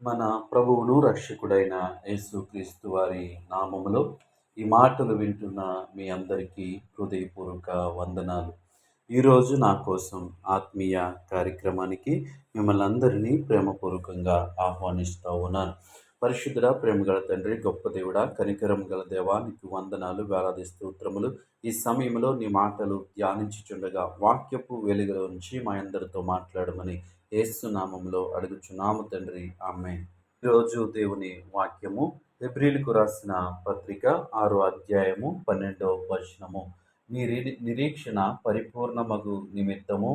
మన ప్రభువును రక్షకుడైన యేసుక్రీస్తు వారి నామములో ఈ మాటలు వింటున్న మీ అందరికీ హృదయపూర్వక వందనాలు. ఈరోజు నా కోసం ఆత్మీయ కార్యక్రమానికి మిమ్మల్ని అందరినీ ప్రేమపూర్వకంగా ఆహ్వానిస్తూ ఉన్నాను. పరిశుద్ధుడ, ప్రేమగల తండ్రి, గొప్ప దేవుడా, కనికరం గల దేవా, నీకు వందనాలు, వేలాది స్తోత్రములు. ఈ సమయంలో నీ మాటలు ధ్యానించుచుండగా వాక్యపు వెలుగులో నుంచి మా అందరితో మాట్లాడమని యేసు నామములో అడుగుచున్నాము తండ్రి, ఆమేన్. ఈరోజు దేవుని వాక్యము హెబ్రీయులకు రాసిన పత్రిక 6వ అధ్యాయము 12వ వచనము. మీ నిరీక్షణ పరిపూర్ణమగు నిమిత్తము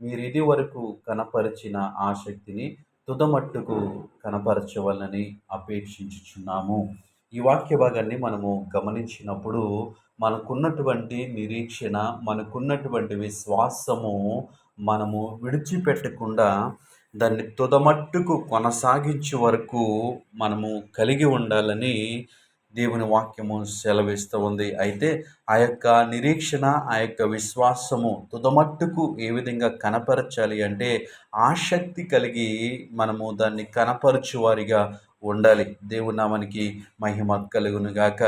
మీరిది వరకు కనపరిచిన ఆసక్తిని తుదమట్టుకు కనపరచవలనని అపేక్షించుచున్నాము. ఈ వాక్య భాగాన్ని మనము గమనించినప్పుడు మనకున్నటువంటి నిరీక్షణ, మనకున్నటువంటి విశ్వాసము మనము విడిచిపెట్టకుండా దాన్ని తుదమట్టుకు కొనసాగించే వరకు మనము కలిగి ఉండాలని దేవుని వాక్యము సెలవిస్తూ ఉంది. అయితే ఆ యొక్క నిరీక్షణ, ఆ యొక్క విశ్వాసము తుదమట్టుకు ఏ విధంగా కనపరచాలి అంటే ఆసక్తి కలిగి మనము దాన్ని కనపరచువారిగా ఉండాలి. దేవుని నామానికి మహిమ కలుగును గాక.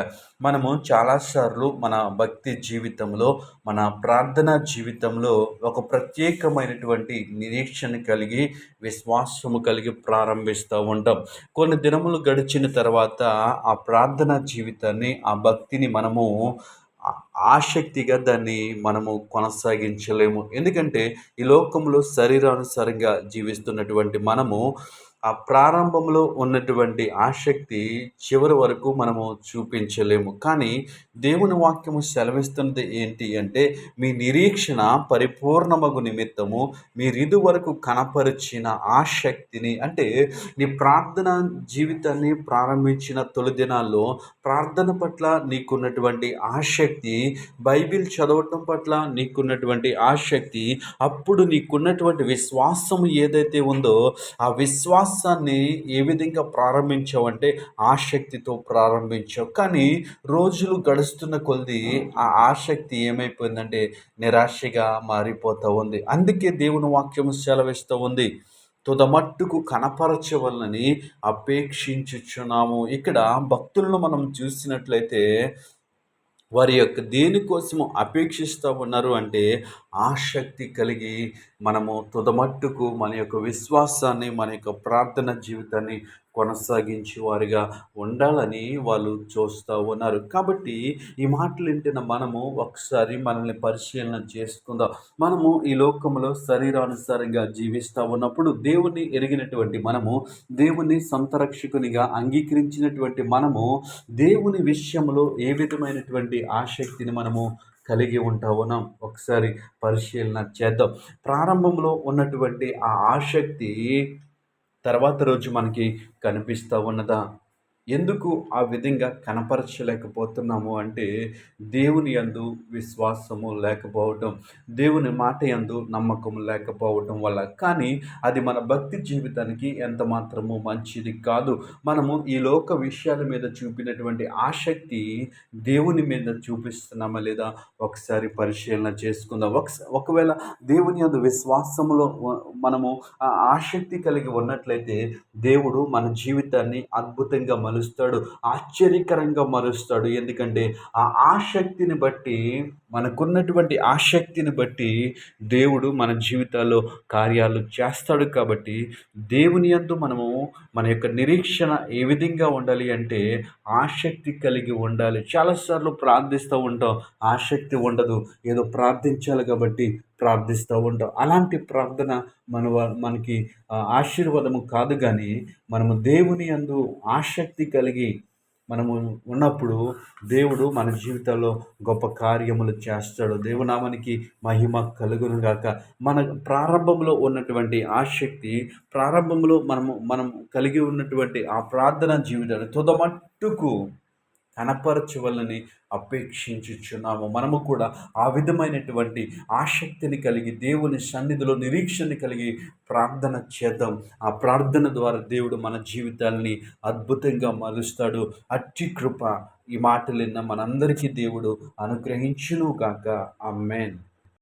మనము చాలాసార్లు మన భక్తి జీవితంలో, మన ప్రార్థన జీవితంలో ఒక ప్రత్యేకమైనటువంటి నిరీక్షణ కలిగి, విశ్వాసము కలిగి ప్రారంభిస్తూ ఉంటాం. కొన్ని దినములు గడిచిన తర్వాత ఆ ప్రార్థన జీవితాన్ని, ఆ భక్తిని మనము ఆసక్తిగా దాన్ని మనము కొనసాగించలేము. ఎందుకంటే ఈ లోకంలో శరీరానుసారంగా జీవిస్తున్నటువంటి మనము ఆ ప్రారంభంలో ఉన్నటువంటి ఆసక్తి చివరి వరకు మనము చూపించలేము. కానీ దేవుని వాక్యము సెలవిస్తున్నది ఏంటి అంటే, మీ నిరీక్షణ పరిపూర్ణమగు నిమిత్తము మీరు ఇదివరకు కనపరిచిన ఆసక్తిని, అంటే నీ ప్రార్థన జీవితాన్ని ప్రారంభించిన తొలి దినాల్లో ప్రార్థన పట్ల నీకున్నటువంటి ఆసక్తి, బైబిల్ చదవటం పట్ల నీకున్నటువంటి ఆసక్తి, అప్పుడు నీకున్నటువంటి విశ్వాసం ఏదైతే ఉందో ఆ విశ్వాసాన్ని ఏ విధంగా ప్రారంభించావంటే ఆసక్తితో ప్రారంభించావు. కానీ రోజులు గడుస్తున్న కొద్దీ ఆ ఆసక్తి ఏమైపోయిందంటే నిరాశగా మారిపోతూ ఉంది. అందుకే దేవుని వాక్యం సెలవిస్తూ ఉంది, తుదమట్టుకు కనపరచవలనని అపేక్షించుచున్నాము. ఇక్కడ భక్తులను మనం చూసినట్లయితే వారి యొక్క దేనికోసము అపేక్షిస్తూ ఉన్నారు అంటే ఆసక్తి కలిగి మనము తుదమట్టుకు మన యొక్క విశ్వాసాన్ని, మన యొక్క ప్రార్థన జీవితాన్ని కొనసాగించే వారిగా ఉండాలని వాళ్ళు చూస్తూ ఉన్నారు. కాబట్టి ఈ మాటలు వింటున్న మనము ఒకసారి మనల్ని పరిశీలన చేసుకుందాం. మనము ఈ లోకంలో శరీరానుసారంగా జీవిస్తూ ఉన్నప్పుడు దేవుని ఎరిగినటువంటి మనము, దేవుని సంతరక్షకునిగా అంగీకరించినటువంటి మనము దేవుని విషయంలో ఏ విధమైనటువంటి ఆసక్తిని మనము కలిగి ఉంటా ఉన్నాం ఒకసారి పరిశీలన చేద్దాం. ప్రారంభంలో ఉన్నటువంటి ఆ ఆసక్తి తర్వాత రోజు మనకి కనిపిస్తూ ఉన్నదా? ఎందుకు ఆ విధంగా కనపరచలేకపోతున్నాము అంటే దేవుని యందు విశ్వాసము లేకపోవటం, దేవుని మాట యందు నమ్మకం లేకపోవటం వల్ల. కానీ అది మన భక్తి జీవితానికి ఎంత మాత్రము మంచిది కాదు. మనము ఈ లోక విషయాల మీద చూపినటువంటి ఆసక్తి దేవుని మీద చూపిస్తున్నామా లేదా ఒకసారి పరిశీలన చేసుకుందాం. ఒకవేళ దేవుని యందు విశ్వాసములో మనము ఆ ఆసక్తి కలిగి ఉన్నట్లయితే దేవుడు మన జీవితాన్ని అద్భుతంగా మలుస్తాడు, ఆశ్చర్యకరంగా మలుస్తాడు. ఎందుకంటే ఆ ఆసక్తిని బట్టి, మనకున్నటువంటి ఆసక్తిని బట్టి దేవుడు మన జీవితాల్లో కార్యాలు చేస్తాడు. కాబట్టి దేవుని యందు మనము మన యొక్క నిరీక్షణ ఏ విధంగా ఉండాలి అంటే ఆసక్తి కలిగి ఉండాలి. చాలాసార్లు ప్రార్థిస్తూ ఉంటాం, ఆసక్తి ఉండదు, ఏదో ప్రార్థించాలి కాబట్టి ప్రార్థిస్తూ ఉంటాం. అలాంటి ప్రార్థన మనకి ఆశీర్వాదము కాదు. కానీ మనము దేవుని యందు ఆసక్తి కలిగి మనము ఉన్నప్పుడు దేవుడు మన జీవితంలో గొప్ప కార్యములు చేస్తాడు. దేవునామానికి మహిమ కలుగును గాక. మన ప్రారంభంలో ఉన్నటువంటి ఆసక్తి, ప్రారంభంలో మనం కలిగి ఉన్నటువంటి ఆ ప్రార్థన జీవితాన్ని తుదమట్టుకు కనపరచవలని అపేక్షించుచున్నాము. మనము కూడా ఆ విధమైనటువంటి ఆసక్తిని కలిగి దేవుని సన్నిధిలో నిరీక్షణ కలిగి ప్రార్థన చేద్దాం. ఆ ప్రార్థన ద్వారా దేవుడు మన జీవితాల్ని అద్భుతంగా మలుస్తాడు. అట్టి కృప ఈ మాటలు విన్న మనందరికీ దేవుడు అనుగ్రహించును గాక. ఆమేన్.